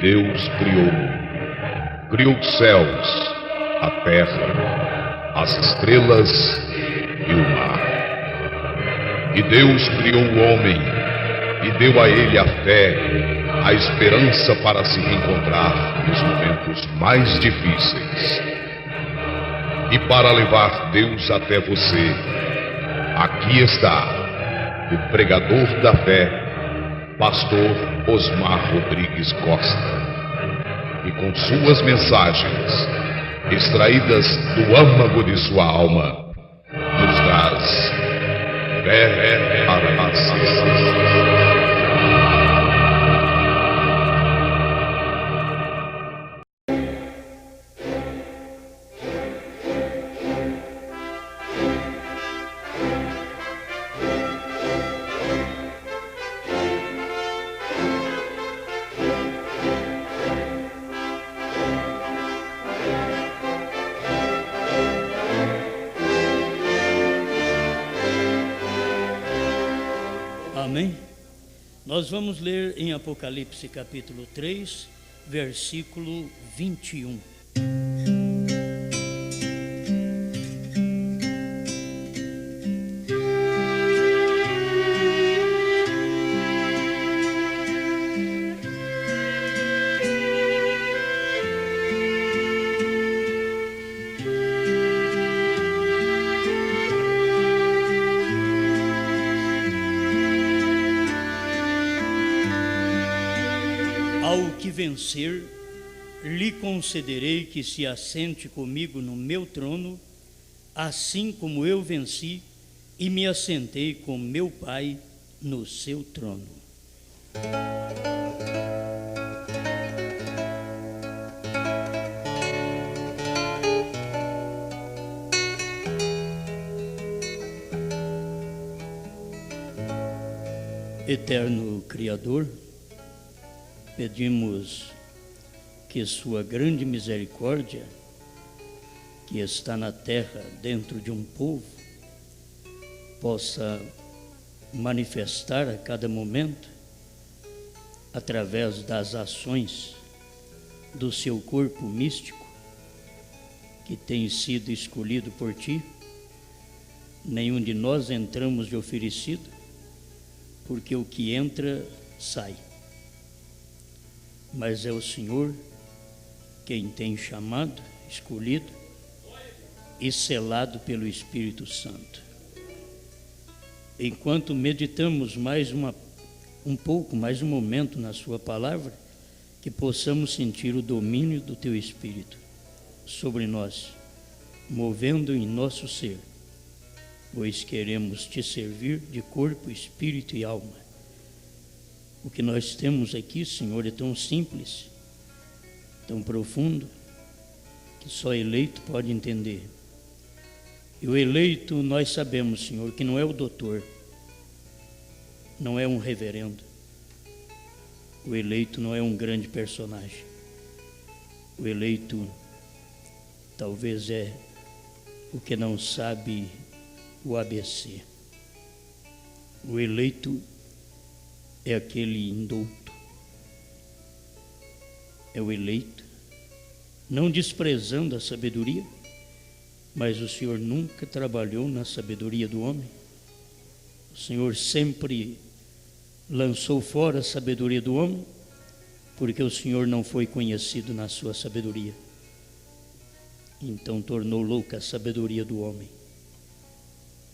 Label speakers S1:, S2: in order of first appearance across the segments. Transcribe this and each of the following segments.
S1: Deus criou os céus, a terra, as estrelas e o mar. E Deus criou o homem e deu a ele a fé, a esperança para se reencontrar nos momentos mais difíceis. E para levar Deus até você, aqui está o pregador da fé, Pastor Osmar Rodrigues Costa, e com suas mensagens, extraídas do âmago de sua alma, nos traz fé para a nação.
S2: Amém? Nós vamos ler em Apocalipse capítulo 3, versículo 21. Ao que vencer, lhe concederei que se assente comigo no meu trono, assim como eu venci e me assentei com meu Pai no seu trono. Eterno Criador, pedimos que sua grande misericórdia, que está na terra dentro de um povo, possa manifestar a cada momento, através das ações do seu corpo místico, que tem sido escolhido por ti. Nenhum de nós entramos de oferecido, porque o que entra, sai. Mas é o Senhor quem tem chamado, escolhido e selado pelo Espírito Santo. Enquanto meditamos mais um momento na sua palavra, que possamos sentir o domínio do teu Espírito sobre nós, movendo em nosso ser, pois queremos te servir de corpo, espírito e alma. O que nós temos aqui, Senhor, é tão simples, tão profundo, que só eleito pode entender. E o eleito, nós sabemos, Senhor, que não é o doutor, não é um reverendo. O eleito não é um grande personagem. O eleito talvez é o que não sabe o ABC. O eleito é aquele indouto, é o eleito, não desprezando a sabedoria, mas o Senhor nunca trabalhou na sabedoria do homem. O Senhor sempre lançou fora a sabedoria do homem, porque o Senhor não foi conhecido na sua sabedoria. Então tornou louca a sabedoria do homem.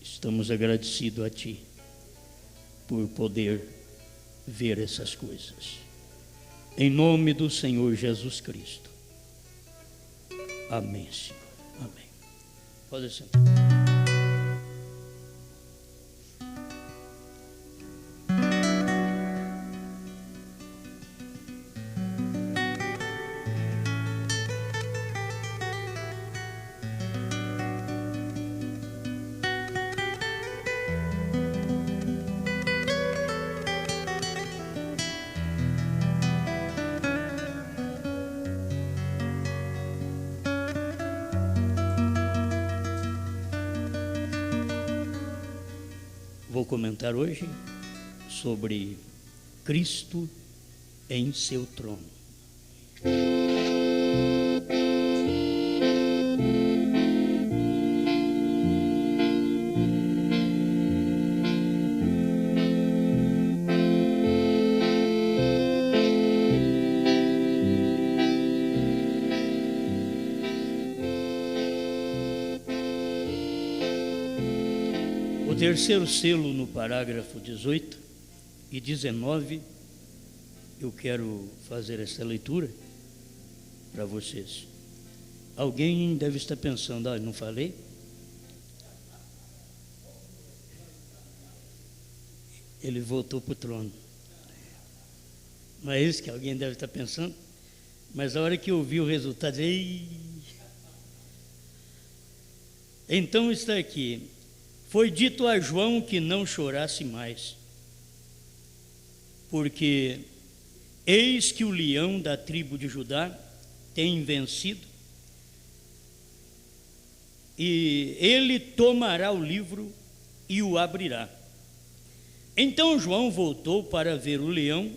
S2: Estamos agradecidos a Ti por poder ver essas coisas. Em nome do Senhor Jesus Cristo. Amém, Senhor. Amém. Pode sentar. Vou comentar hoje sobre Cristo em seu trono. terceiro selo, no parágrafo 18 e 19, eu quero fazer essa leitura para vocês. Alguém deve estar pensando, não falei? Ele voltou para o trono. Não é isso que alguém deve estar pensando? Mas a hora que eu vi o resultado, então está aqui: foi dito a João que não chorasse mais, porque eis que o leão da tribo de Judá tem vencido, e ele tomará o livro e o abrirá. Então João voltou para ver o leão,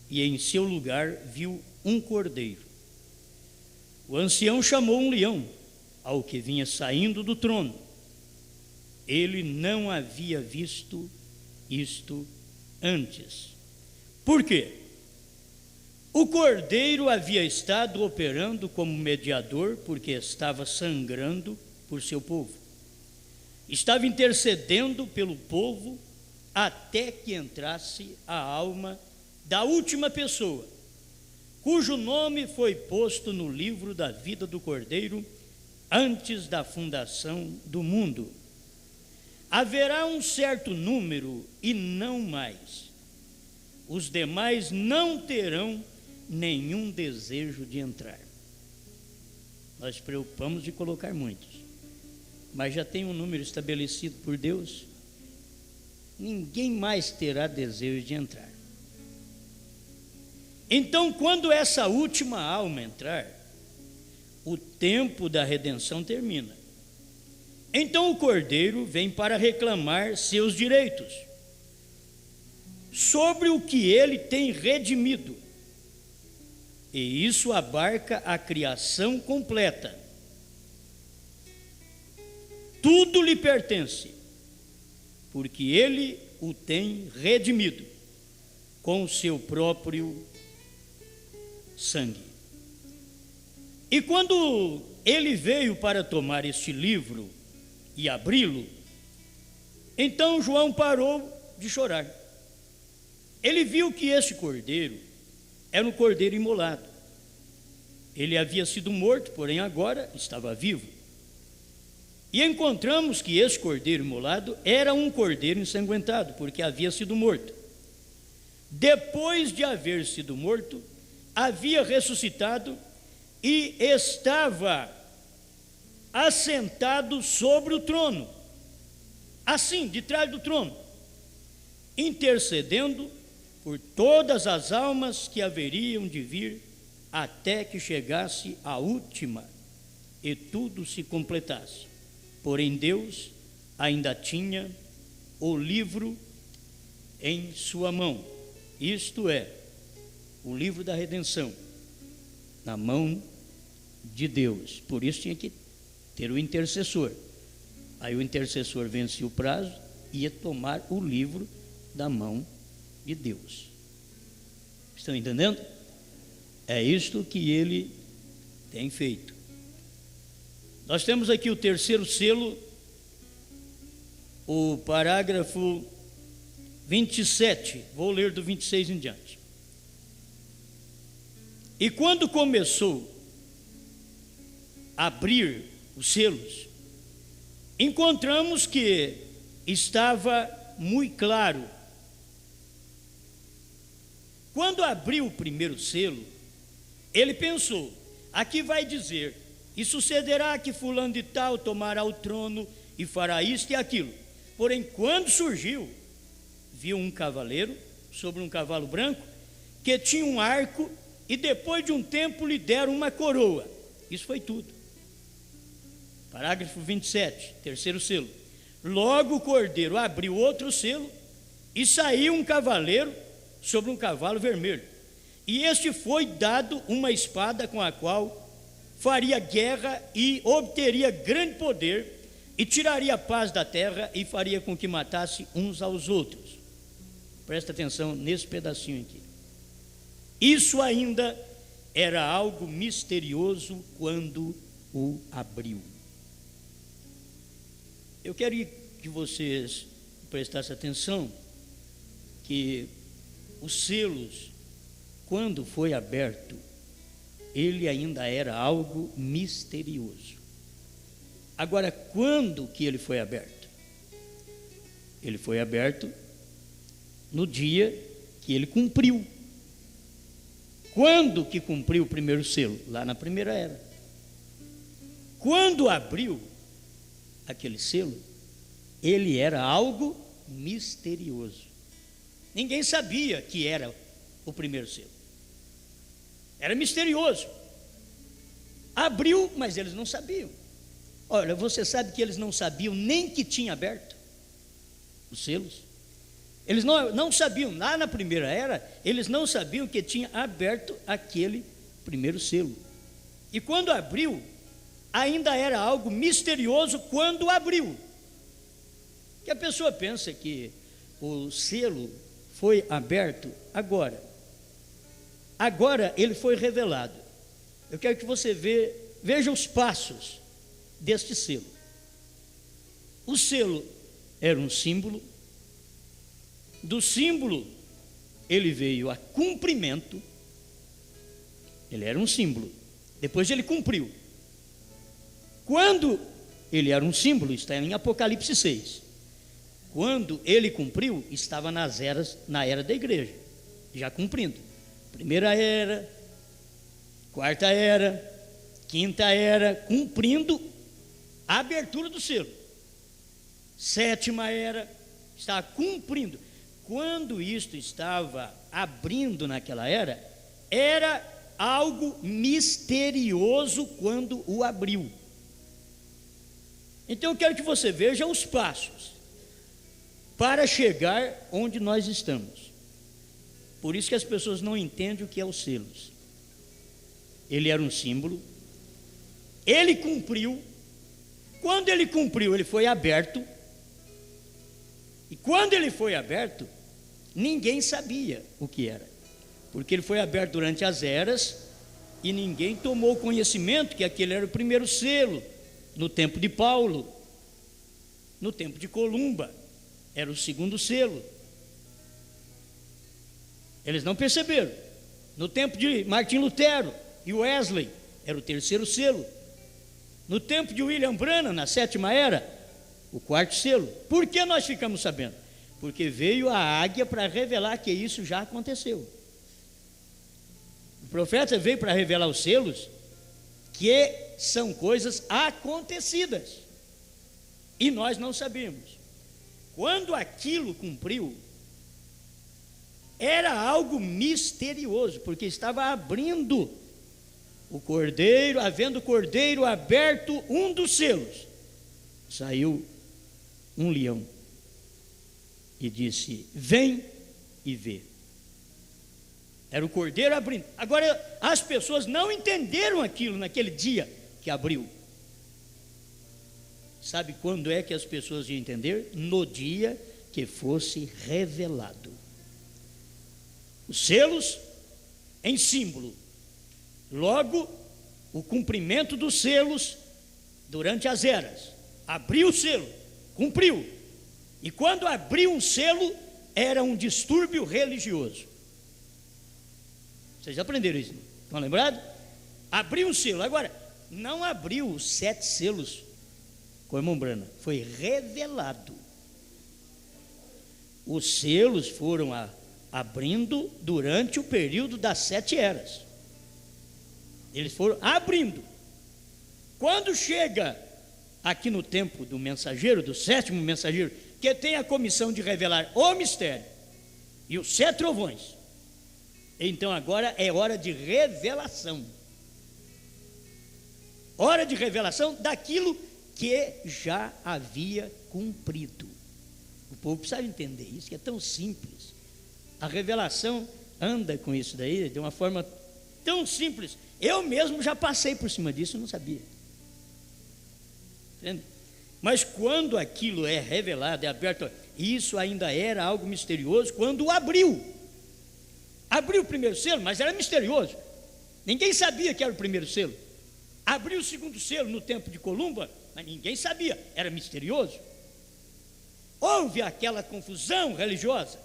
S2: e em seu lugar viu um cordeiro. O ancião chamou um leão ao que vinha saindo do trono. Ele não havia visto isto antes. Por quê? O cordeiro havia estado operando como mediador, porque estava sangrando por seu povo. Estava intercedendo pelo povo até que entrasse a alma da última pessoa, cujo nome foi posto no livro da vida do cordeiro antes da fundação do mundo. Haverá um certo número e não mais. Os demais não terão nenhum desejo de entrar. Nós preocupamos de colocar muitos, mas já tem um número estabelecido por Deus. Ninguém mais terá desejo de entrar. Então, quando essa última alma entrar, o tempo da redenção termina. Então o cordeiro vem para reclamar seus direitos sobre o que ele tem redimido. E isso abarca a criação completa. Tudo lhe pertence, porque ele o tem redimido com o seu próprio sangue. E quando ele veio para tomar este livro e abri-lo, então João parou de chorar. Ele viu que este cordeiro era um cordeiro imolado. Ele havia sido morto, porém agora estava vivo. E encontramos que esse cordeiro imolado era um cordeiro ensanguentado, porque havia sido morto. Depois de haver sido morto, havia ressuscitado e estava assentado sobre o trono, assim, de trás do trono, intercedendo por todas as almas que haveriam de vir até que chegasse a última e tudo se completasse. Porém Deus ainda tinha o livro em sua mão, isto é, o livro da redenção, na mão de Deus. Por isso tinha que ter o intercessor. Aí o intercessor vencia o prazo e ia tomar o livro da mão de Deus. Estão entendendo? É isto que ele tem feito. Nós temos aqui o terceiro selo, o parágrafo 27, vou ler do 26 em diante. E quando começou a abrir os selos, encontramos que estava muito claro. Quando abriu o primeiro selo, ele pensou: aqui vai dizer, e sucederá que fulano de tal tomará o trono e fará isto e aquilo. Porém, quando surgiu, viu um cavaleiro sobre um cavalo branco, que tinha um arco, e depois de um tempo lhe deram uma coroa. Isso foi tudo. Parágrafo 27, terceiro selo. Logo o cordeiro abriu outro selo, e saiu um cavaleiro sobre um cavalo vermelho. E este foi dado uma espada com a qual faria guerra e obteria grande poder, e tiraria a paz da terra e faria com que matasse uns aos outros. Presta atenção nesse pedacinho aqui. Isso ainda era algo misterioso quando o abriu. Eu quero que vocês prestasse atenção que os selos, quando foi aberto, ele ainda era algo misterioso. Agora, quando que ele foi aberto? Ele foi aberto no dia que ele cumpriu. Quando que cumpriu o primeiro selo? Lá na primeira era. Quando abriu aquele selo, ele era algo misterioso. Ninguém sabia que era o primeiro selo. Era misterioso. Abriu, mas eles não sabiam. Olha, você sabe que eles não sabiam nem que tinha aberto os selos? Eles não sabiam, lá na primeira era, eles não sabiam que tinha aberto aquele primeiro selo. E quando abriu, ainda era algo misterioso quando abriu. Que a pessoa pensa que o selo foi aberto agora. Agora ele foi revelado. Eu quero que você veja os passos deste selo. O selo era um símbolo. Do símbolo ele veio a cumprimento. Ele era um símbolo. Depois ele cumpriu. Quando ele era um símbolo, está em Apocalipse 6. Quando ele cumpriu, estava na era da igreja, já cumprindo. Primeira era, quarta era, quinta era, cumprindo a abertura do selo. Sétima era, estava cumprindo. Quando isto estava abrindo naquela era, era algo misterioso quando o abriu. Então eu quero que você veja os passos para chegar onde nós estamos. Por isso que as pessoas não entendem o que é os selos. Ele era um símbolo, ele cumpriu. Quando ele cumpriu, ele foi aberto. E quando ele foi aberto, ninguém sabia o que era, porque ele foi aberto durante as eras e ninguém tomou conhecimento que aquele era o primeiro selo. No tempo de Paulo, no tempo de Columba, era o segundo selo. Eles não perceberam. No tempo de Martim Lutero e Wesley, era o terceiro selo. No tempo de William Branham, na sétima era, o quarto selo. Por que nós ficamos sabendo? Porque veio a águia para revelar que isso já aconteceu. O profeta veio para revelar os selos, que são coisas acontecidas, e nós não sabíamos. Quando aquilo cumpriu, era algo misterioso, porque estava abrindo o cordeiro, havendo o cordeiro aberto um dos selos, saiu um leão e disse: vem e vê. Era o cordeiro abrindo. Agora, as pessoas não entenderam aquilo naquele dia que abriu. Sabe quando é que as pessoas iam entender? No dia que fosse revelado. Os selos em símbolo. Logo, o cumprimento dos selos durante as eras. Abriu o selo, cumpriu. E quando abriu um selo, era um distúrbio religioso. Vocês aprenderam isso? Estão lembrados? Abriu um selo. Agora, não abriu os 7 selos com a irmã Brana. Foi revelado. Os selos foram abrindo durante o período das 7 eras. Eles foram abrindo. Quando chega aqui no tempo do mensageiro, do 7º mensageiro, que tem a comissão de revelar o mistério e os 7 trovões, então agora é hora de revelação. Hora de revelação daquilo que já havia cumprido. O povo precisa entender isso, que é tão simples. A revelação anda com isso daí de uma forma tão simples. Eu mesmo já passei por cima disso e não sabia. Entende? Mas quando aquilo é revelado, é aberto, isso ainda era algo misterioso quando abriu. Abriu o primeiro selo, mas era misterioso. Ninguém sabia que era o primeiro selo. Abriu o segundo selo no tempo de Columba, mas ninguém sabia, era misterioso. houve aquela confusão religiosa,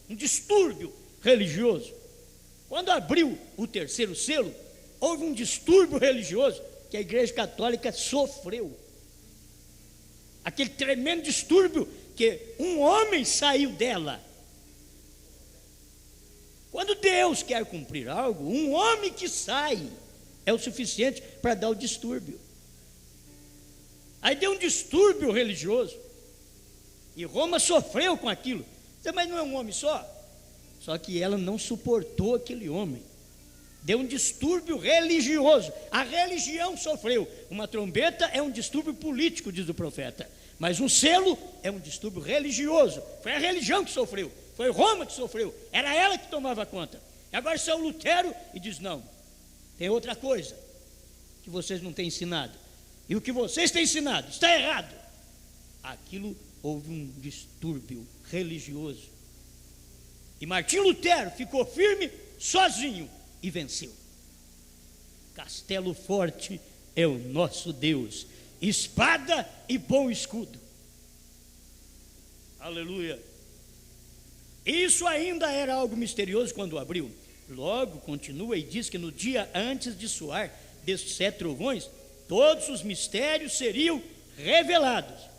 S2: um distúrbio religioso. Quando abriu o terceiro selo, houve um distúrbio religioso que a Igreja Católica sofreu. Aquele tremendo distúrbio que um homem saiu dela. Quando Deus quer cumprir algo, um homem que sai é o suficiente para dar o distúrbio. Aí deu um distúrbio religioso. E Roma sofreu com aquilo. Mas não é um homem só? Só que ela não suportou aquele homem. Deu um distúrbio religioso. A religião sofreu. Uma trombeta é um distúrbio político, diz o profeta. Mas um selo é um distúrbio religioso. Foi a religião que sofreu. Foi Roma que sofreu. Era ela que tomava conta. E agora saiu Lutero e diz: não, tem outra coisa que vocês não têm ensinado. E o que vocês têm ensinado está errado. Aquilo houve um distúrbio religioso. E Martim Lutero ficou firme, sozinho, e venceu. Castelo forte é o nosso Deus, espada e bom escudo. Aleluia. Isso ainda era algo misterioso quando abriu. Logo continua e diz que no dia antes de soar desses 7 trovões, todos os mistérios seriam revelados.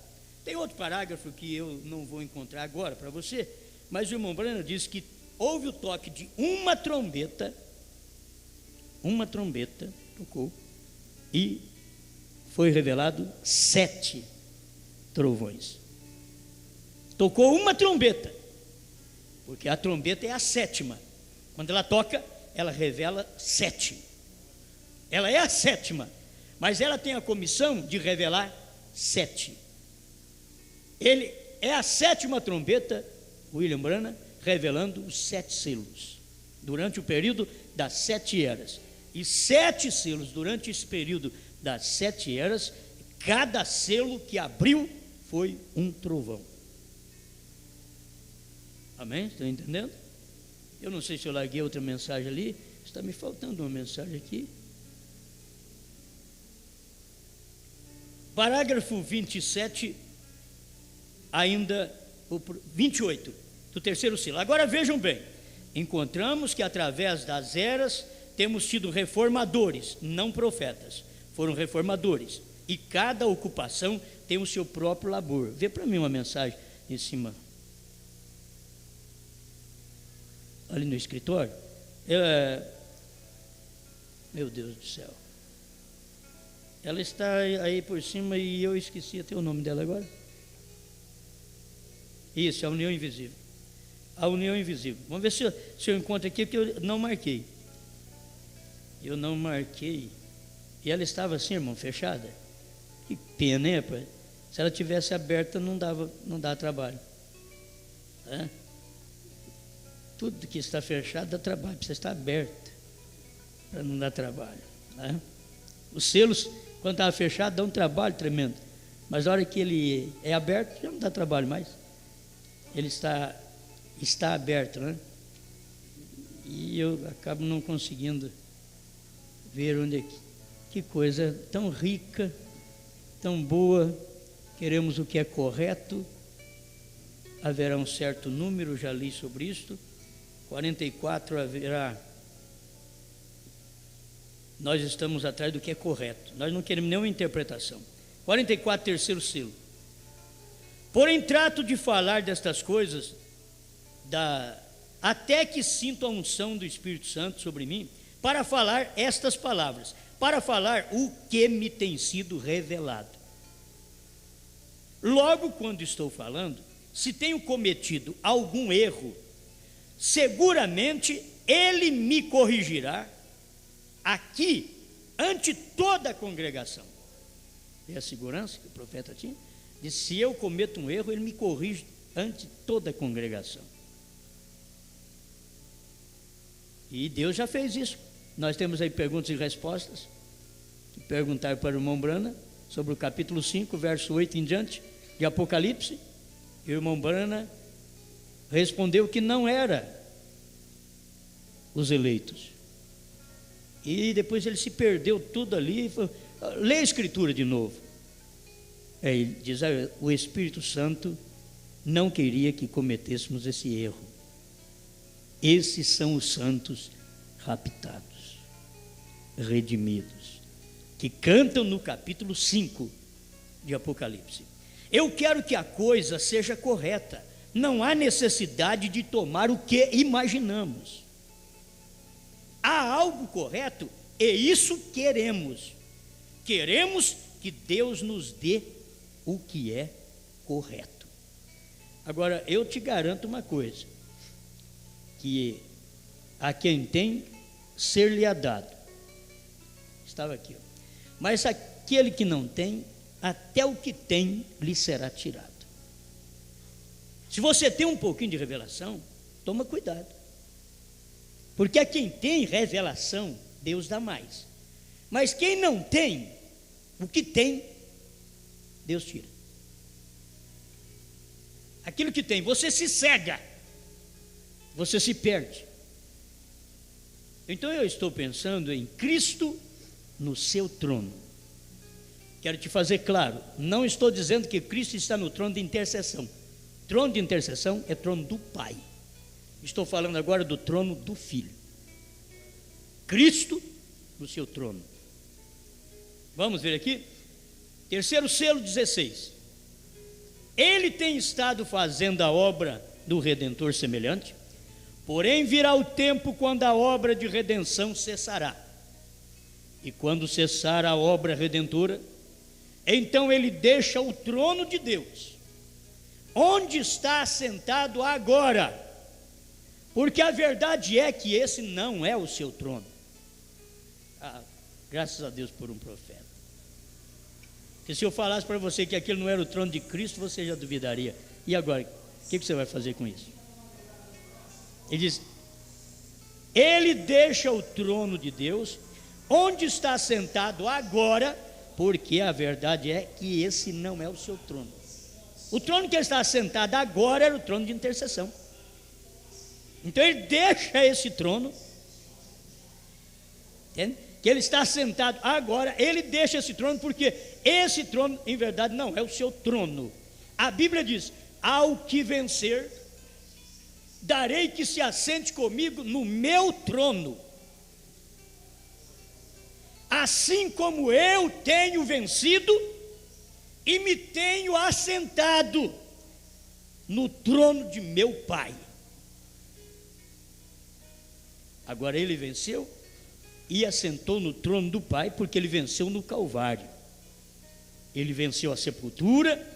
S2: Tem outro parágrafo que eu não vou encontrar agora para você, mas o irmão Branham diz que houve o toque de uma trombeta tocou, e foi revelado 7 trovões. Tocou uma trombeta, porque a trombeta é a 7ª. Quando ela toca, ela revela 7. Ela é a 7ª, mas ela tem a comissão de revelar 7. Ele é a 7ª trombeta, William Branham, revelando os 7 selos, durante o período das 7 eras. E 7 selos durante esse período das 7 eras, cada selo que abriu foi um trovão. Amém? Estão entendendo? Eu não sei se eu larguei outra mensagem ali. Está me faltando uma mensagem aqui. Parágrafo 27, ainda o 28 do terceiro selo. Agora vejam bem, encontramos que através das eras temos tido reformadores, não profetas, foram reformadores, e cada ocupação tem o seu próprio labor. Vê para mim uma mensagem em cima, ali no escritório. Meu Deus do céu, ela está aí por cima e eu esqueci até o nome dela agora. Isso, a união invisível. A união invisível. Vamos ver se eu encontro aqui, porque eu não marquei. E ela estava assim, irmão, fechada. Que pena, né, pai? Se ela tivesse aberta, não dá trabalho. Tudo que está fechado dá trabalho, precisa estar aberto para não dar trabalho. Os selos, quando estava fechado, dá um trabalho tremendo. Mas a hora que ele é aberto, já não dá trabalho mais. Ele está aberto, né? E eu acabo não conseguindo ver onde é que coisa tão rica, tão boa. Queremos o que é correto. Haverá um certo número, já li sobre isto. 44 haverá. Nós estamos atrás do que é correto. Nós não queremos nenhuma interpretação. 44, terceiro selo. Porém, trato de falar destas coisas, até que sinto a unção do Espírito Santo sobre mim, para falar estas palavras, para falar o que me tem sido revelado. Logo, quando estou falando, se tenho cometido algum erro, seguramente ele me corrigirá aqui, ante toda a congregação. É a segurança que o profeta tinha? De se eu cometo um erro, ele me corrige ante toda a congregação. E Deus já fez isso. Nós temos aí perguntas e respostas, que perguntaram para o irmão Branham sobre o capítulo 5, verso 8 em diante, de Apocalipse. E o irmão Branham respondeu que não era os eleitos. E depois ele se perdeu tudo ali e falou: lê a Escritura de novo. Ele diz: o Espírito Santo não queria que cometêssemos esse erro. Esses são os santos raptados, redimidos, que cantam no capítulo 5 de Apocalipse. Eu quero que a coisa seja correta. Não há necessidade de tomar o que imaginamos. Há algo correto e isso queremos. Queremos que Deus nos dê o que é correto. Agora, eu te garanto uma coisa, que a quem tem, ser-lhe-á dado. Estava aqui, ó. Mas aquele que não tem, até o que tem lhe será tirado. Se você tem um pouquinho de revelação, toma cuidado. Porque a quem tem revelação, Deus dá mais. Mas quem não tem, o que tem, Deus tira. Aquilo que tem, você se cega, você se perde. Então eu estou pensando em Cristo no seu trono. Quero te fazer claro, não estou dizendo que Cristo está no trono de intercessão. Trono de intercessão é trono do Pai. Estou falando agora do trono do Filho. Cristo no seu trono. Vamos ver aqui? Terceiro selo, 16. Ele tem estado fazendo a obra do Redentor semelhante, porém virá o tempo quando a obra de redenção cessará. E quando cessar a obra redentora, então ele deixa o trono de Deus, onde está assentado agora, porque a verdade é que esse não é o seu trono. Graças a Deus por um profeta. Porque se eu falasse para você que aquilo não era o trono de Cristo, você já duvidaria. E agora, o que você vai fazer com isso? Ele diz, ele deixa o trono de Deus, onde está sentado agora, porque a verdade é que esse não é o seu trono. O trono que ele está sentado agora era o trono de intercessão. Então ele deixa esse trono, entende? Que ele está sentado agora, ele deixa esse trono, porque esse trono, em verdade, não é o seu trono. A Bíblia diz, ao que vencer, darei que se assente comigo no meu trono, assim como eu tenho vencido e me tenho assentado no trono de meu Pai. Agora ele venceu e assentou no trono do Pai, porque ele venceu no Calvário. Ele venceu a sepultura,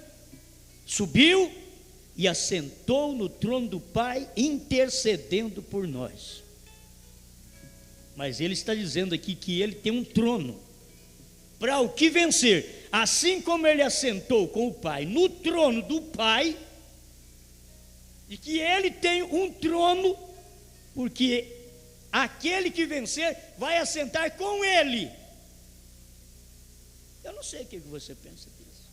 S2: subiu e assentou no trono do Pai, intercedendo por nós. Mas ele está dizendo aqui que ele tem um trono para o que vencer, assim como ele assentou com o Pai no trono do Pai, e que ele tem um trono, porque aquele que vencer vai assentar com ele. Eu não sei o que você pensa disso.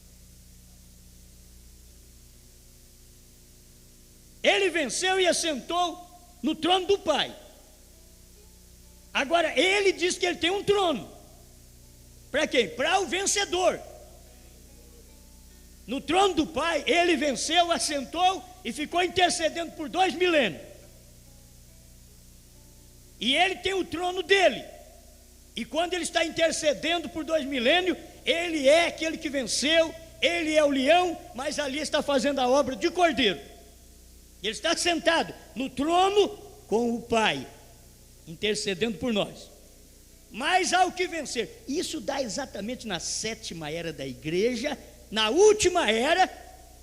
S2: Ele venceu e assentou no trono do Pai. Agora ele diz que ele tem um trono. Para quem? Para o vencedor. No trono do Pai ele venceu, assentou e ficou intercedendo por 2 milênios. E ele tem o trono dele. E quando ele está intercedendo por 2 milênios, ele é aquele que venceu, ele é o leão, mas ali está fazendo a obra de cordeiro. Ele está sentado no trono com o Pai, intercedendo por nós. Mas ao que vencer, isso dá exatamente na 7ª era da igreja, na última era,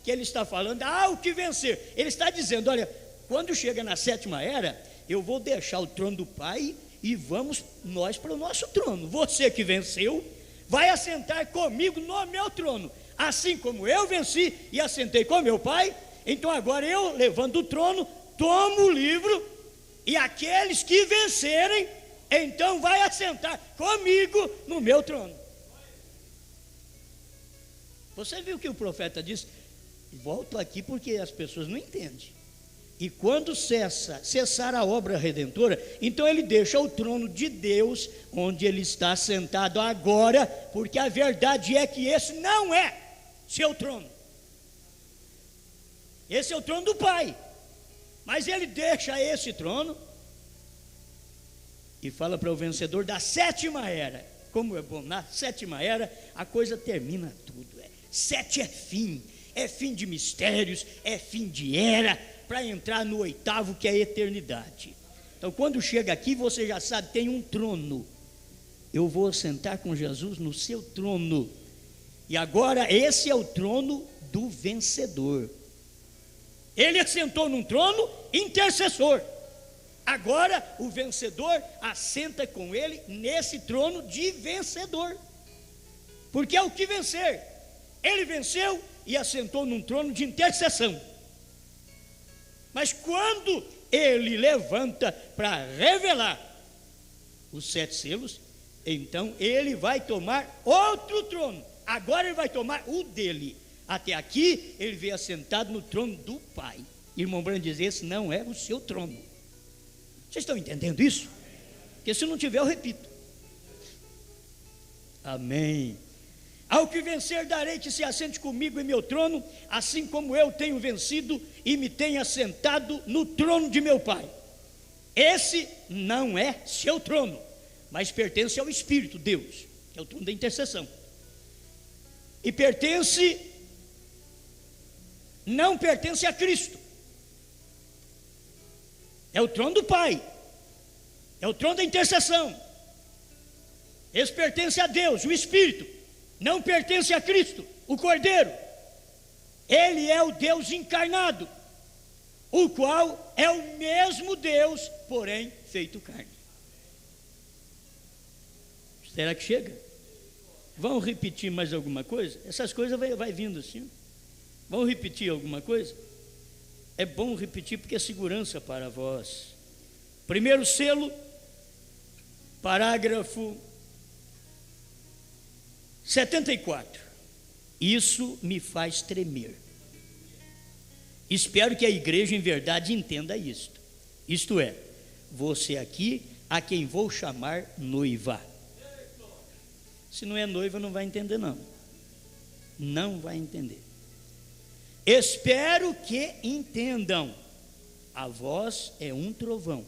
S2: que ele está falando, ao que vencer. Ele está dizendo, olha, quando chega na 7ª era, eu vou deixar o trono do Pai e vamos nós para o nosso trono. Você que venceu, vai assentar comigo no meu trono. Assim como eu venci e assentei com meu Pai, então agora eu, levando o trono, tomo o livro, e aqueles que vencerem, então vai assentar comigo no meu trono. Você viu que o profeta disse? Volto aqui porque as pessoas não entendem. E quando cessar a obra redentora, então ele deixa o trono de Deus, onde ele está sentado agora, porque a verdade é que esse não é seu trono. Esse é o trono do Pai. Mas ele deixa esse trono e fala para o vencedor da sétima era. Como é bom, na sétima era a coisa termina tudo. 7 é fim de mistérios, é fim de era, para entrar no 8º, que é a eternidade. Então quando chega aqui, você já sabe, tem um trono. Eu vou sentar com Jesus no seu trono. E agora esse é o trono do vencedor. Ele assentou num trono intercessor. Agora o vencedor assenta com ele nesse trono de vencedor. Porque é o que vencer. Ele venceu e assentou num trono de intercessão. Mas quando ele levanta para revelar os 7 selos, então ele vai tomar outro trono. Agora ele vai tomar o dele. Até aqui ele veio assentado no trono do Pai. Irmão Branham diz: esse não é o seu trono. Vocês estão entendendo isso? Porque se não tiver, eu repito. Amém. Ao que vencer darei que se assente comigo em meu trono, assim como eu tenho vencido e me tenho assentado no trono de meu Pai. Esse não é seu trono, mas pertence ao Espírito, Deus, que é o trono da intercessão. E não pertence a Cristo. É o trono do Pai, é o trono da intercessão. Esse pertence a Deus, o Espírito. Não pertence a Cristo, o Cordeiro. Ele é o Deus encarnado, o qual é o mesmo Deus, porém feito carne. Será que chega? Vamos repetir mais alguma coisa? Essas coisas vai vindo assim. Vamos repetir alguma coisa? É bom repetir porque é segurança para vós. Primeiro selo, parágrafo 74. Isso me faz tremer. Espero que a igreja em verdade entenda isto. Isto é, você aqui a quem vou chamar noiva. Se não é noiva, não vai entender não. Não vai entender. Espero que entendam. A voz é um trovão.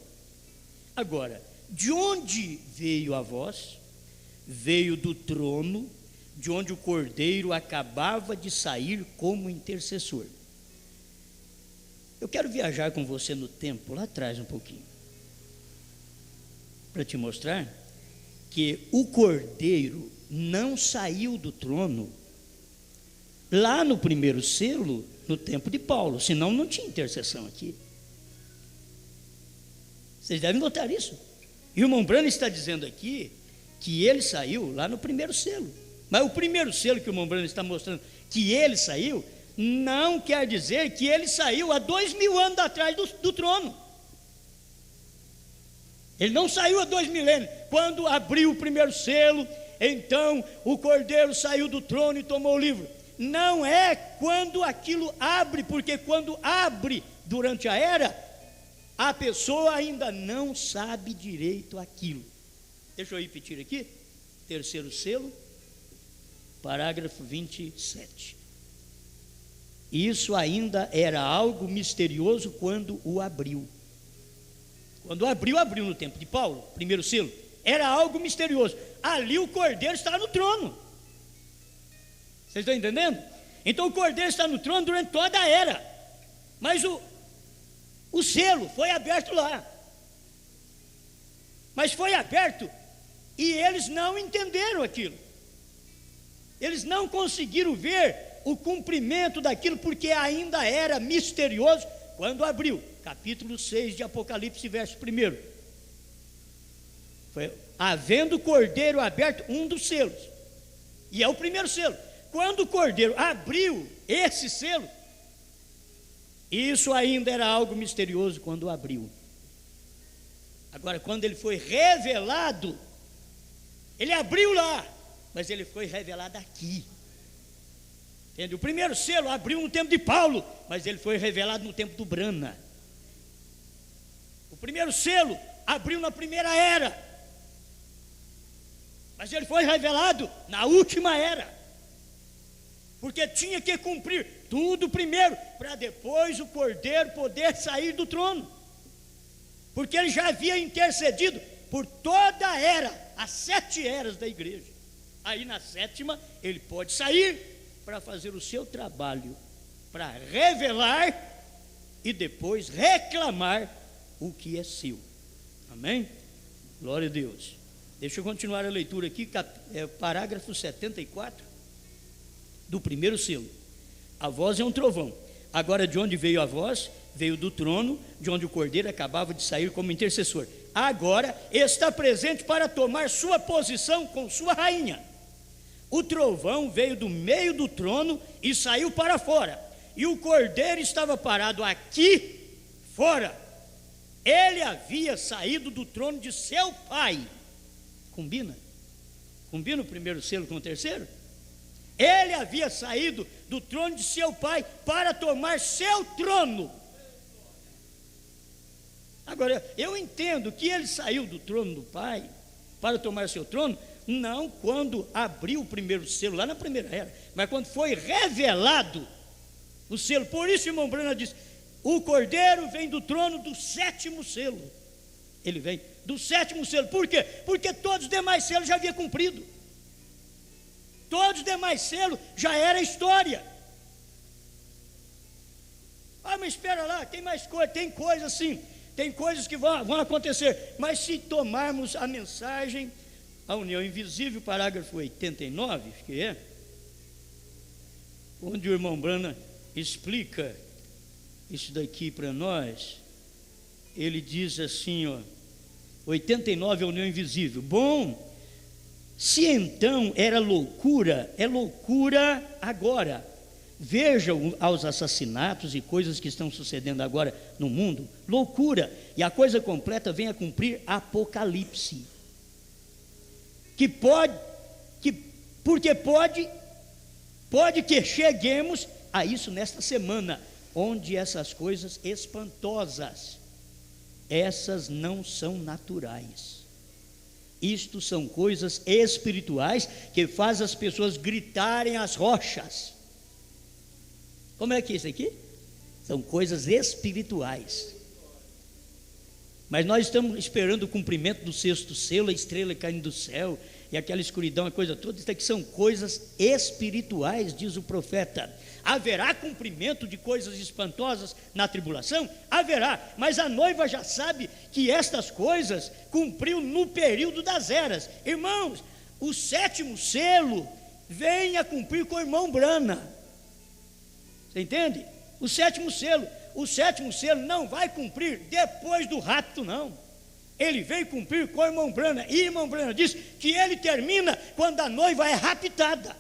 S2: Agora, de onde veio a voz? Veio do trono, de onde o Cordeiro acabava de sair como intercessor. Eu quero viajar com você no tempo, lá atrás um pouquinho, para te mostrar que o Cordeiro não saiu do trono lá no primeiro selo, no tempo de Paulo, senão não tinha intercessão aqui. Vocês devem notar isso. E o irmão Branham está dizendo aqui que ele saiu lá no primeiro selo. Mas o primeiro selo que o irmão Branham está mostrando que ele saiu, não quer dizer que ele saiu há 2000 anos atrás do trono. Ele não saiu há 2 milênios. Quando abriu o primeiro selo, então o Cordeiro saiu do trono e tomou o livro. Não é quando aquilo abre, porque quando abre durante a era, a pessoa ainda não sabe direito aquilo. Deixa eu repetir aqui, terceiro selo, parágrafo 27. Isso ainda era algo misterioso quando o abriu. Quando abriu no tempo de Paulo, primeiro selo, era algo misterioso. Ali o Cordeiro está no trono. Vocês estão entendendo? Então o Cordeiro está no trono durante toda a era. Mas o selo foi aberto lá. Mas foi aberto e eles não entenderam aquilo. Eles não conseguiram ver o cumprimento daquilo, porque ainda era misterioso quando abriu. Capítulo 6 de Apocalipse, verso 1. Foi havendo o Cordeiro aberto, um dos selos. E é o primeiro selo. Quando o Cordeiro abriu esse selo, isso ainda era algo misterioso quando abriu. Agora, quando ele foi revelado, ele abriu lá, mas ele foi revelado aqui. Entende? O primeiro selo abriu no tempo de Paulo, mas ele foi revelado no tempo do Branham. O primeiro selo abriu na primeira era, mas ele foi revelado na última era, porque tinha que cumprir tudo primeiro, para depois o Cordeiro poder sair do trono, porque ele já havia intercedido por toda a era, as 7 eras da igreja. Aí na 7ª ele pode sair para fazer o seu trabalho, para revelar e depois reclamar o que é seu. Amém? Glória a Deus. Deixa eu continuar a leitura aqui, parágrafo 74 do primeiro selo. A voz é um trovão. Agora, de onde veio a voz? Veio do trono, de onde o Cordeiro acabava de sair como intercessor. Agora está presente para tomar sua posição com sua rainha. O trovão veio do meio do trono e saiu para fora, e o Cordeiro estava parado aqui fora. Ele havia saído do trono de seu pai. Combina? Combina o primeiro selo com o terceiro? Ele havia saído do trono de seu pai para tomar seu trono. Agora, eu entendo que ele saiu do trono do pai para tomar seu trono, não quando abriu o primeiro selo, lá na primeira era, mas quando foi revelado o selo. Por isso, irmão Brana diz: o Cordeiro vem do trono do 7º selo. Ele vem do 7º selo. Por quê? Porque todos os demais selos já havia cumprido. Todos os demais selos já era história. Ah, mas espera lá, tem mais coisa, tem coisas assim, tem coisas que vão acontecer. Mas se tomarmos a mensagem, a união invisível, parágrafo 89, que é, onde o irmão Brana explica isso daqui para nós, ele diz assim, ó, 89, a união invisível. Bom, se então era loucura, é loucura agora. Vejam aos assassinatos e coisas que estão sucedendo agora no mundo, loucura. E a coisa completa vem a cumprir Apocalipse. Porque pode que cheguemos a isso nesta semana, onde essas coisas espantosas, essas não são naturais. Isto são coisas espirituais que fazem as pessoas gritarem às rochas. Como é que é isso aqui? São coisas espirituais. Mas nós estamos esperando o cumprimento do 6º selo, a estrela caindo do céu, e aquela escuridão, a coisa toda. Isso aqui são coisas espirituais, diz o profeta. Haverá cumprimento de coisas espantosas na tribulação? Haverá, mas a noiva já sabe que estas coisas cumpriu no período das eras. Irmãos, o 7º selo vem a cumprir com o irmão Brana. Você entende? O 7º selo. O 7º selo não vai cumprir depois do rapto, não. Ele veio cumprir com o irmão Brana. E o irmão Brana diz que ele termina quando a noiva é raptada.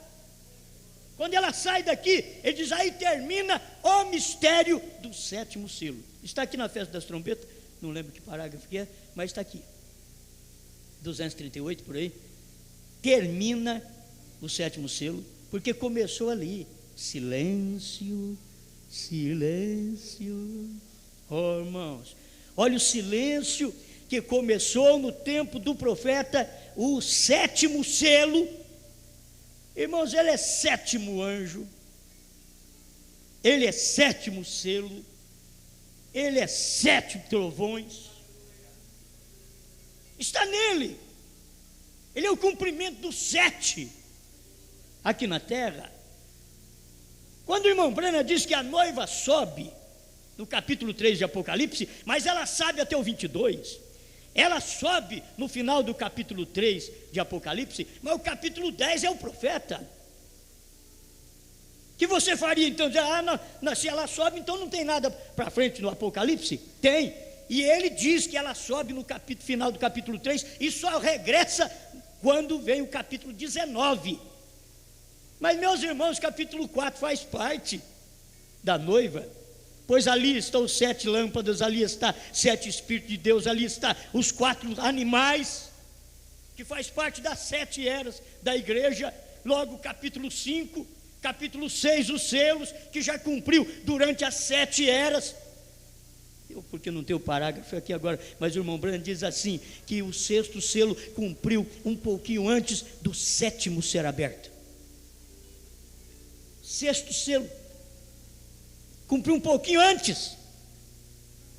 S2: Quando ela sai daqui, ele diz, aí termina o mistério do 7º selo. Está aqui na festa das trombetas, não lembro que parágrafo que é, mas está aqui, 238 por aí. Termina o 7º selo, porque começou ali. Silêncio, silêncio. Oh, irmãos, olha o silêncio que começou no tempo do profeta, o 7º selo. Irmãos, ele é 7º anjo, ele é 7º selo, ele é 7 trovões, está nele. Ele é o cumprimento do 7 aqui na terra. Quando o irmão Brana diz que a noiva sobe, no capítulo 3 de Apocalipse, mas ela sabe até o 22, ela sobe no final do capítulo 3 de Apocalipse, mas o capítulo 10 é o profeta. Que você faria então? Se ela sobe, então não tem nada para frente no Apocalipse? Tem. E ele diz que ela sobe no final do capítulo 3 e só regressa quando vem o capítulo 19. Mas, meus irmãos, capítulo 4 faz parte da noiva, pois ali estão 7 lâmpadas, ali está 7 Espíritos de Deus, ali está os 4 animais, que faz parte das 7 eras da igreja. Logo capítulo 5, capítulo 6, os selos, que já cumpriu durante as 7 eras. Porque não tem o parágrafo aqui agora, mas o irmão Brana diz assim, que o 6º selo cumpriu um pouquinho antes do 7º ser aberto. 6º selo, cumprir um pouquinho antes.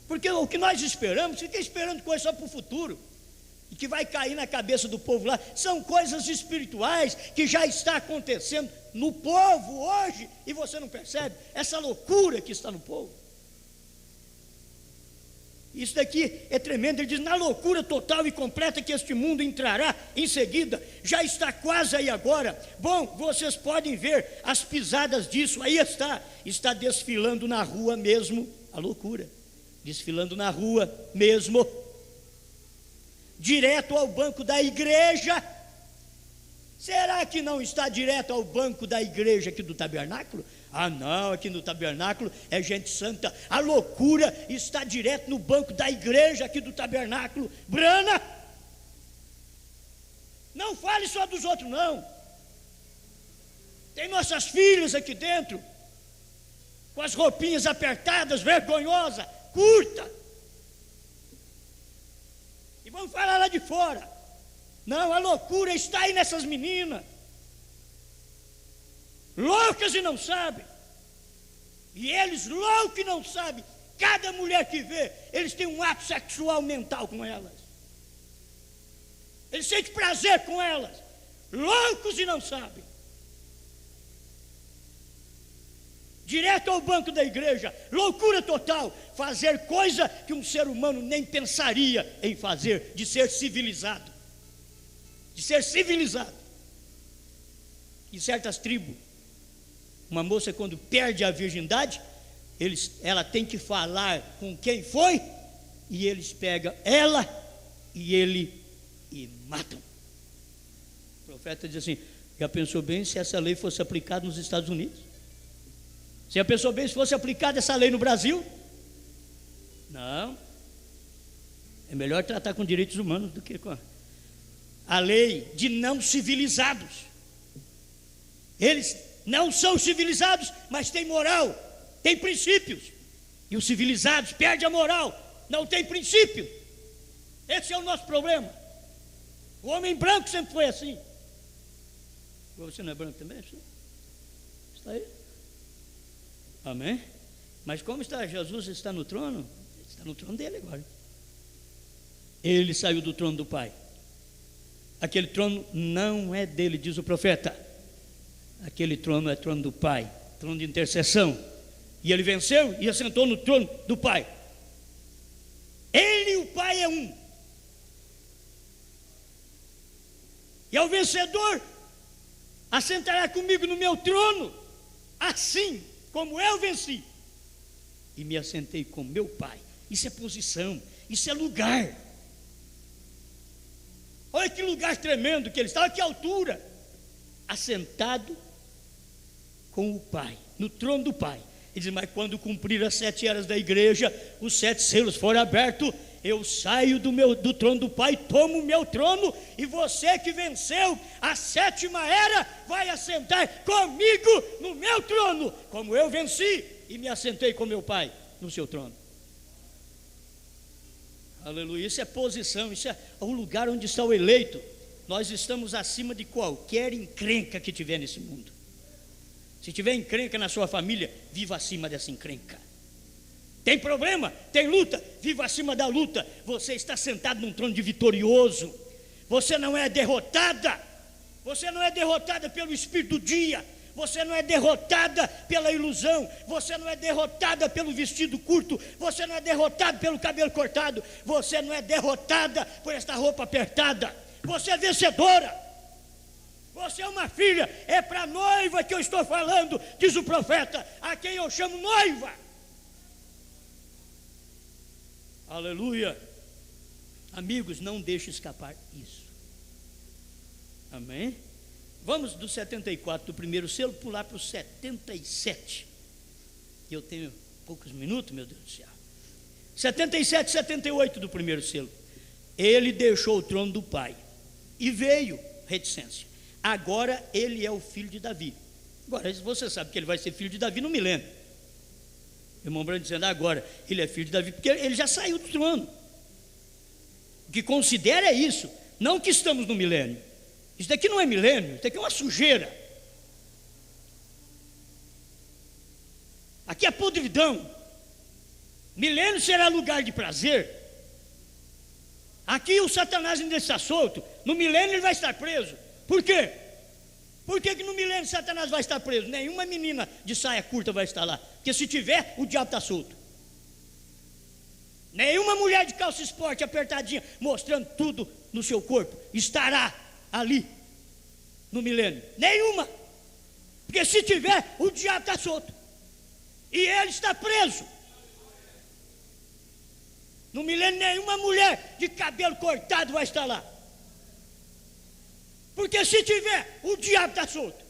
S2: Porque o que nós esperamos, fica esperando coisa só para o futuro, e que vai cair na cabeça do povo lá, são coisas espirituais que já está acontecendo no povo hoje, e você não percebe essa loucura que está no povo. Isso daqui é tremendo. Ele diz: na loucura total e completa que este mundo entrará em seguida, já está quase aí agora. Bom, vocês podem ver as pisadas disso, aí está desfilando na rua mesmo, a loucura, desfilando na rua mesmo, direto ao banco da igreja. Será que não está direto ao banco da igreja aqui do tabernáculo? Ah, não, aqui no tabernáculo é gente santa. A loucura está direto no banco da igreja aqui do tabernáculo. Brana, não fale só dos outros, não. Tem nossas filhas aqui dentro, com as roupinhas apertadas, vergonhosa, curta. E vamos falar lá de fora. Não, a loucura está aí nessas meninas, loucas e não sabem. E eles, loucos e não sabem, cada mulher que vê, eles têm um ato sexual mental com elas. Eles sentem prazer com elas, loucos e não sabem. Direto ao banco da igreja, loucura total, fazer coisa que um ser humano nem pensaria em fazer, de ser civilizado. De ser civilizado. Em certas tribos, uma moça, quando perde a virgindade, ela tem que falar com quem foi, e eles pegam ela e ele e matam. O profeta diz assim: já pensou bem se essa lei fosse aplicada nos Estados Unidos? Já pensou bem se fosse aplicada essa lei no Brasil? Não. É melhor tratar com direitos humanos do que com a lei de não civilizados. Eles não são civilizados, mas têm moral, têm princípios. E os civilizados perdem a moral, não têm princípio. Esse é o nosso problema. O homem branco sempre foi assim. Você não é branco também? Está aí? Amém? Mas como está Jesus? Está no trono? Está no trono dele agora. Ele saiu do trono do Pai. Aquele trono não é dele, diz o profeta. Aquele trono é trono do Pai, trono de intercessão. E ele venceu e assentou no trono do Pai. Ele e o Pai é um. E ao vencedor assentará comigo no meu trono, assim como eu venci e me assentei com meu Pai. Isso é posição, isso é lugar. Olha que lugar tremendo que ele estava, que altura, assentado com o Pai, no trono do Pai. Ele diz: mas quando cumprir as 7 eras da igreja, os 7 selos forem abertos, eu saio do trono do Pai, tomo o meu trono, e você que venceu a 7ª era, vai assentar comigo no meu trono, como eu venci e me assentei com meu Pai no seu trono. Aleluia, isso é posição, isso é o lugar onde está o eleito. Nós estamos acima de qualquer encrenca que tiver nesse mundo. Se tiver encrenca na sua família, viva acima dessa encrenca. Tem problema, tem luta, viva acima da luta. Você está sentado num trono de vitorioso. Você não é derrotada. Você não é derrotada pelo espírito do dia. Você não é derrotada pela ilusão. Você não é derrotada pelo vestido curto. Você não é derrotada pelo cabelo cortado. Você não é derrotada por esta roupa apertada. Você é vencedora. Você é uma filha. É para a noiva que eu estou falando, diz o profeta, a quem eu chamo noiva. Aleluia. Amigos, não deixe escapar isso. Amém? Vamos do 74 do primeiro selo pular para o 77. Eu tenho poucos minutos, meu Deus do céu. 77, 78 do primeiro selo. Ele deixou o trono do Pai e veio, reticência. Agora ele é o filho de Davi. Agora você sabe que ele vai ser filho de Davi no milênio. O irmão Branco dizendo: agora ele é filho de Davi, porque ele já saiu do trono. O que considera é isso, não que estamos no milênio. Isso daqui não é milênio, isso daqui é uma sujeira. Aqui é podridão. Milênio será lugar de prazer. Aqui o Satanás ainda está solto. No milênio ele vai estar preso. Por quê? Por que no milênio Satanás vai estar preso? Nenhuma menina de saia curta vai estar lá. Porque se tiver, o diabo está solto. Nenhuma mulher de calça esporte apertadinha, mostrando tudo no seu corpo, estará ali no milênio. Nenhuma. Porque se tiver, o diabo está solto. E ele está preso. No milênio, nenhuma mulher de cabelo cortado vai estar lá. Porque se tiver, o diabo está solto.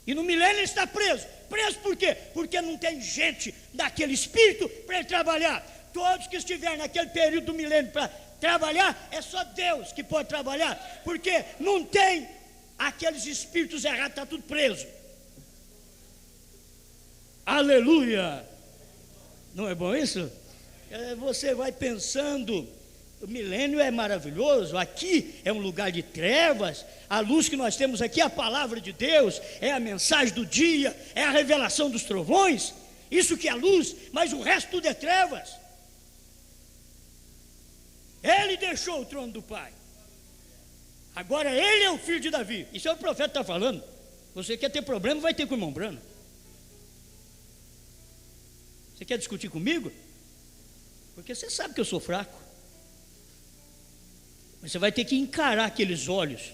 S2: E no milênio ele está preso. Preso por quê? Porque não tem gente daquele espírito para ele trabalhar. Todos que estiverem naquele período do milênio para trabalhar, é só Deus que pode trabalhar. Porque não tem aqueles espíritos errados, está tudo preso. Aleluia! Não é bom isso? Você vai pensando, o milênio é maravilhoso, aqui é um lugar de trevas, a luz que nós temos aqui é a palavra de Deus, é a mensagem do dia, é a revelação dos trovões, isso que é luz, mas o resto tudo é trevas. Ele deixou o trono do Pai, agora ele é o filho de Davi. Isso é o profeta que está falando. Você quer ter problema, vai ter com o irmão Brano. Você quer discutir comigo? Porque você sabe que eu sou fraco. Mas você vai ter que encarar aqueles olhos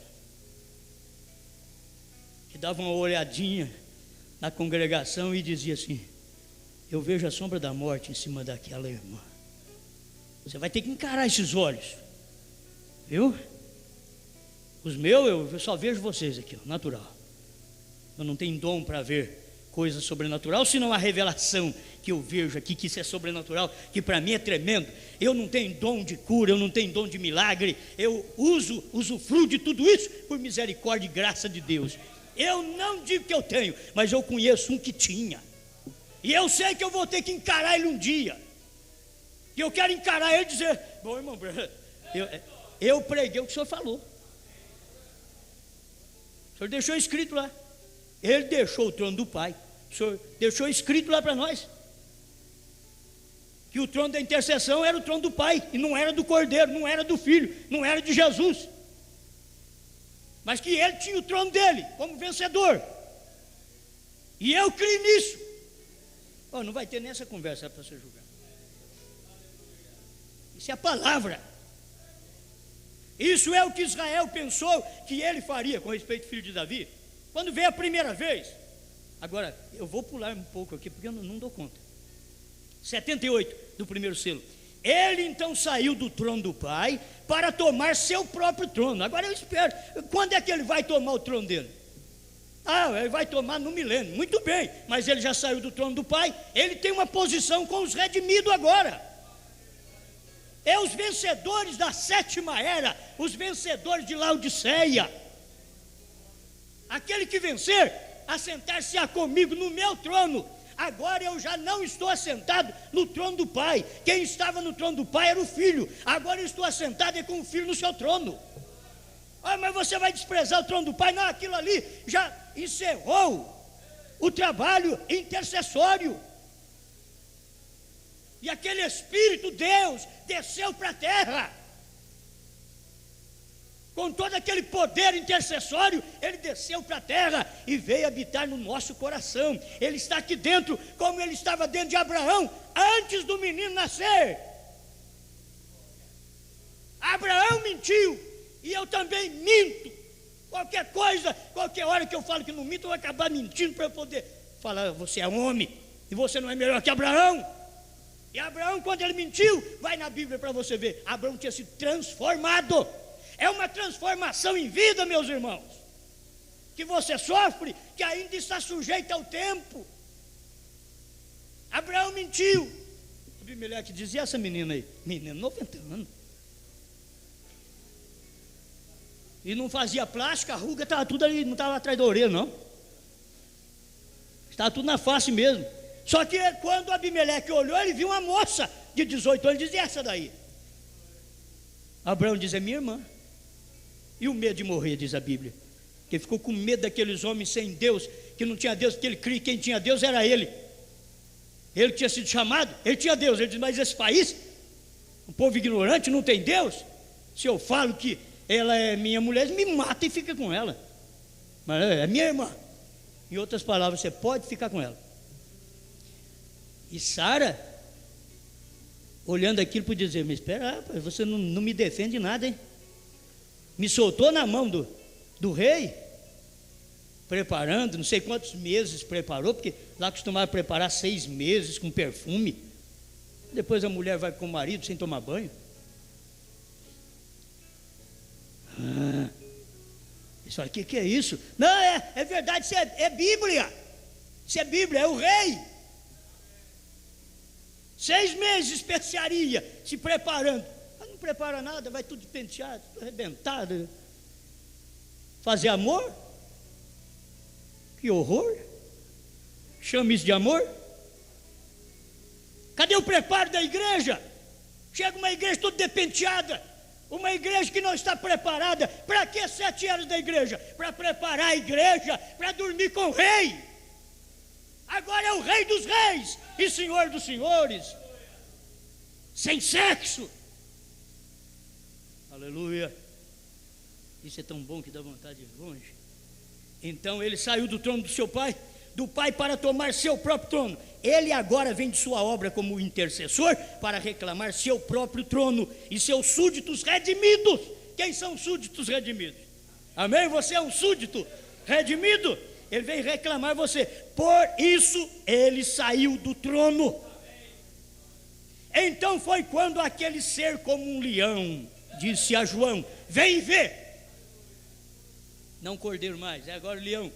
S2: que davam uma olhadinha na congregação e dizia assim: eu vejo a sombra da morte em cima daquela irmã. Você vai ter que encarar esses olhos, viu? Os meus, eu só vejo vocês aqui, ó, natural. Eu não tenho dom para ver coisa sobrenatural, senão a revelação que eu vejo aqui, que isso é sobrenatural, que para mim é tremendo. Eu não tenho dom de cura, eu não tenho dom de milagre, eu usufruo de tudo isso por misericórdia e graça de Deus. Eu não digo que eu tenho, mas eu conheço um que tinha, e eu sei que eu vou ter que encarar ele um dia, e eu quero encarar ele e dizer: bom, irmão, eu preguei o que o senhor falou, o senhor deixou escrito lá. Ele deixou o trono do Pai, o Senhor deixou escrito lá para nós que o trono da intercessão era o trono do Pai, e não era do Cordeiro, não era do Filho, não era de Jesus, mas que ele tinha o trono dele como vencedor, e eu creio nisso. Não vai ter nessa conversa para você julgar. Isso é a palavra. Isso é o que Israel pensou que ele faria com respeito ao filho de Davi quando veio a primeira vez. Agora, eu vou pular um pouco aqui, porque eu não dou conta. 78 do primeiro selo. Ele então saiu do trono do Pai para tomar seu próprio trono. Agora eu espero, quando é que ele vai tomar o trono dele? Ele vai tomar no milênio. Muito bem, mas ele já saiu do trono do Pai. Ele tem uma posição com os redimidos agora. É os vencedores da sétima era, os vencedores de Laodiceia. Aquele que vencer, assentar-se-á comigo no meu trono. Agora eu já não estou assentado no trono do Pai. Quem estava no trono do Pai era o Filho. Agora eu estou assentado com o Filho no seu trono. Mas você vai desprezar o trono do Pai? Não, aquilo ali já encerrou o trabalho intercessório. E aquele Espírito Deus desceu para a terra com todo aquele poder intercessório. Ele desceu para a terra e veio habitar no nosso coração. Ele está aqui dentro, como ele estava dentro de Abraão antes do menino nascer. Abraão mentiu, e eu também minto. Qualquer coisa, qualquer hora que eu falo que não minto, eu vou acabar mentindo para eu poder falar: você é homem e você não é melhor que Abraão. E Abraão, quando ele mentiu, vai na Bíblia para você ver, Abraão tinha sido transformado. É uma transformação em vida, meus irmãos, que você sofre, que ainda está sujeito ao tempo. Abraão mentiu. Abimeleque dizia: essa menina aí, menina, 90 anos, e não fazia plástica, a ruga estava tudo ali, não estava atrás da orelha, não, estava tudo na face mesmo. Só que quando Abimeleque olhou, ele viu uma moça de 18 anos, dizia: essa daí. Abraão diz: é minha irmã. E o medo de morrer, diz a Bíblia, que ficou com medo daqueles homens sem Deus, que não tinha Deus, porque ele cria que quem tinha Deus era ele. Ele tinha sido chamado, ele tinha Deus. Ele diz: mas esse país, um povo ignorante, não tem Deus. Se eu falo que ela é minha mulher, me mata e fica com ela. Mas é minha irmã. Em outras palavras, você pode ficar com ela. E Sara, olhando aquilo, podia dizer: mas espera, rapaz, você não me defende nada, hein? Me soltou na mão do rei, preparando, não sei quantos meses preparou, porque lá costumava preparar 6 meses com perfume. Depois a mulher vai com o marido sem tomar banho. Isso aqui, que é isso? Não, é verdade, isso é Bíblia. Isso é Bíblia, é o rei. 6 meses de especiaria, se preparando. Mas não prepara nada, vai tudo penteado, arrebentado. Fazer amor? Que horror! Chama isso de amor? Cadê o preparo da igreja? Chega uma igreja toda depenteada, uma igreja que não está preparada. Para que 7 anos da igreja? Para preparar a igreja para dormir com o rei. Agora é o rei dos reis e senhor dos senhores, sem sexo. Aleluia. Isso é tão bom que dá vontade de ir longe. Então ele saiu do trono do seu pai, do pai, para tomar seu próprio trono. Ele agora vem de sua obra como intercessor para reclamar seu próprio trono e seus súditos redimidos. Quem são súditos redimidos? Amém? Você é um súdito redimido. Ele vem reclamar você. Por isso ele saiu do trono. Então foi quando aquele ser como um leão disse a João: vem ver. Não cordeiro mais, é agora o leão.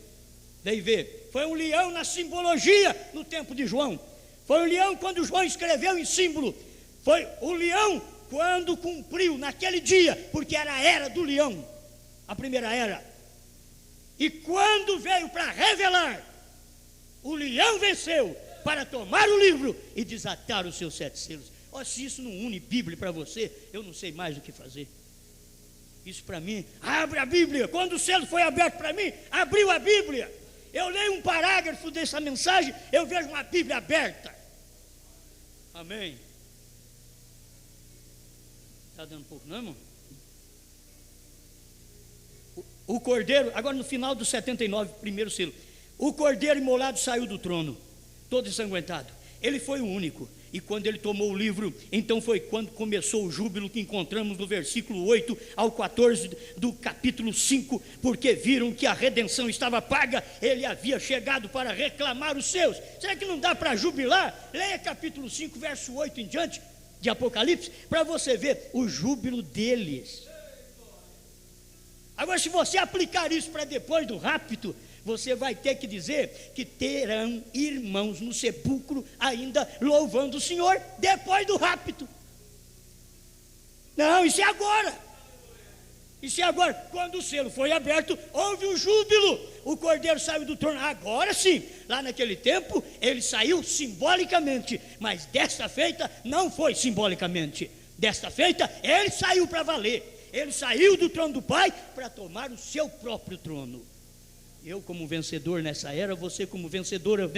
S2: Vem ver. Foi um leão na simbologia no tempo de João. Foi o leão quando João escreveu em símbolo. Foi o leão quando cumpriu naquele dia, porque era a era do leão, a primeira era. E quando veio para revelar, o leão venceu para tomar o livro e desatar os seus 7 selos. Oh, se isso não une Bíblia para você, eu não sei mais o que fazer. Isso para mim, abre a Bíblia. Quando o selo foi aberto para mim, abriu a Bíblia. Eu leio um parágrafo dessa mensagem, eu vejo uma Bíblia aberta. Amém. Está dando um pouco, não, irmão? O cordeiro, agora no final do 79, primeiro selo, o cordeiro imolado saiu do trono, todo ensanguentado. Ele foi o único. E quando ele tomou o livro, então foi quando começou o júbilo que encontramos no versículo 8 ao 14 do capítulo 5, porque viram que a redenção estava paga, ele havia chegado para reclamar os seus. Será que não dá para jubilar? Leia capítulo 5, verso 8 em diante de Apocalipse, para você ver o júbilo deles. Agora, se você aplicar isso para depois do rapto, você vai ter que dizer que terão irmãos no sepulcro ainda louvando o Senhor depois do rapto. Não, isso é agora. Isso é agora. Quando o selo foi aberto, houve um júbilo. O cordeiro saiu do trono. Agora sim, lá naquele tempo, ele saiu simbolicamente. Mas desta feita, não foi simbolicamente. Desta feita, ele saiu para valer. Ele saiu do trono do Pai para tomar o seu próprio trono. Eu como vencedor nessa era, você como vencedor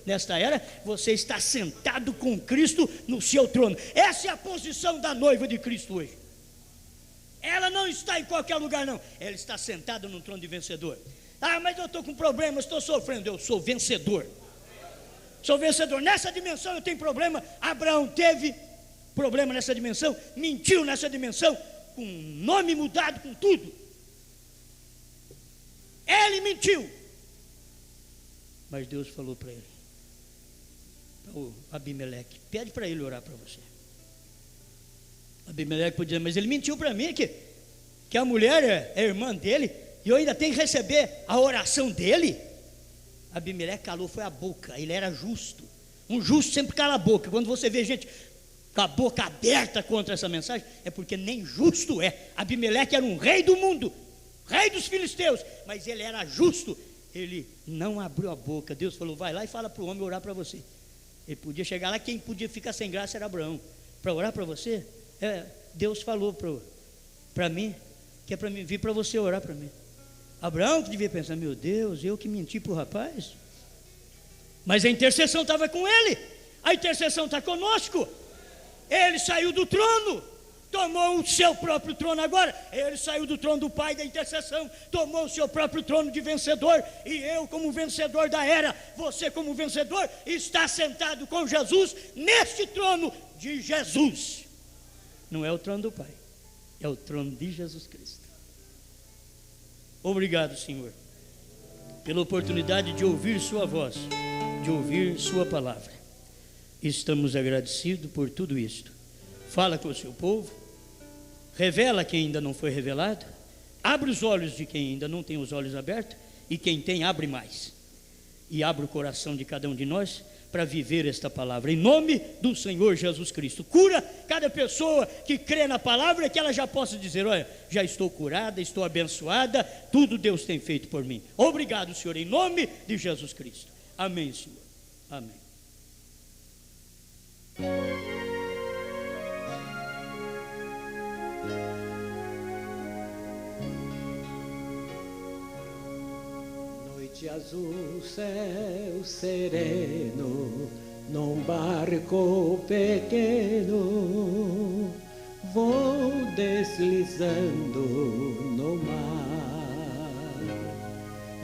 S2: nesta era, você está sentado com Cristo no seu trono. Essa é a posição da noiva de Cristo hoje. Ela não está em qualquer lugar não, ela está sentada no trono de vencedor. Ah, mas eu estou com problemas, estou sofrendo. Eu sou vencedor. Sou vencedor, nessa dimensão eu tenho problema. Abraão teve problema nessa dimensão, mentiu nessa dimensão, com nome mudado, com tudo. Ele mentiu, mas Deus falou para ele, para o Abimeleque: pede para ele orar para você. Abimeleque podia dizer: mas ele mentiu para mim que a mulher é irmã dele e eu ainda tenho que receber a oração dele. Abimeleque calou foi a boca, ele era justo. Um justo sempre cala a boca. Quando você vê gente com a boca aberta contra essa mensagem, é porque nem justo é. Abimeleque era um rei do mundo, rei dos filisteus, mas ele era justo. Ele não abriu a boca. Deus falou: vai lá e fala para o homem orar para você. Ele podia chegar lá, quem podia ficar sem graça era Abraão. Para orar para você, Deus falou para mim, que é para mim vir para você orar para mim. Abraão que devia pensar, meu Deus, eu que menti para o rapaz. Mas a intercessão estava com ele, a intercessão está conosco. Ele saiu do trono, tomou o seu próprio trono agora. Ele saiu do trono do Pai da intercessão, tomou o seu próprio trono de vencedor. E eu como vencedor da era, você como vencedor, está sentado com Jesus neste trono de Jesus. Não é o trono do Pai, é o trono de Jesus Cristo. Obrigado, Senhor, pela oportunidade de ouvir sua voz, de ouvir sua palavra. Estamos agradecidos por tudo isto. Fala com o seu povo, revela quem ainda não foi revelado, abre os olhos de quem ainda não tem os olhos abertos, e quem tem, abre mais, e abre o coração de cada um de nós para viver esta palavra, em nome do Senhor Jesus Cristo. Cura cada pessoa que crê na palavra, que ela já possa dizer, olha, já estou curada, estou abençoada, tudo Deus tem feito por mim. Obrigado, Senhor, em nome de Jesus Cristo. Amém, Senhor. Amém.
S3: Noite azul, céu sereno, num barco pequeno, vou deslizando no mar,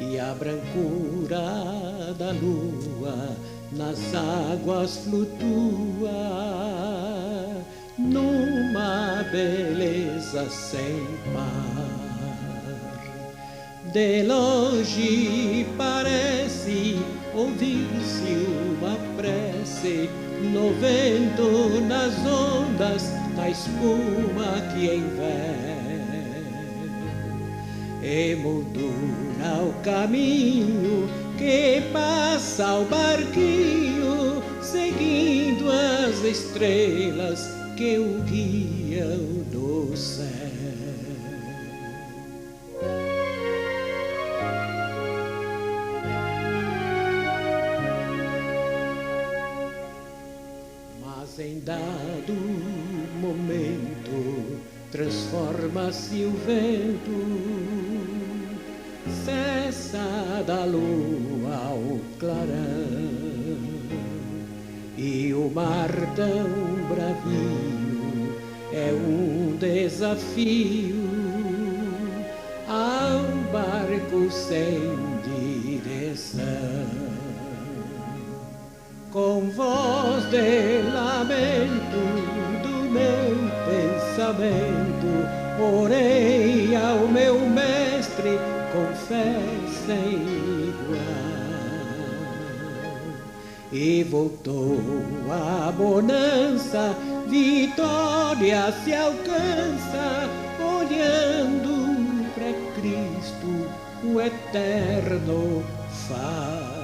S3: e a brancura da lua nas águas flutua, numa beleza sem par. De longe parece ouvir-se uma prece, no vento, nas ondas, na espuma que envém, emoldura o caminho que passa o barquinho, seguindo as estrelas que o guiam no céu. Mas em dado momento transforma-se o vento, cessa da lua ao clarão, e o mar tão bravio é um desafio a um barco sem direção. Com voz de lamento do meu pensamento, orei ao meu mestre com fé sem igual, e voltou a bonança, vitória se alcança, olhando para Cristo, o eterno falar.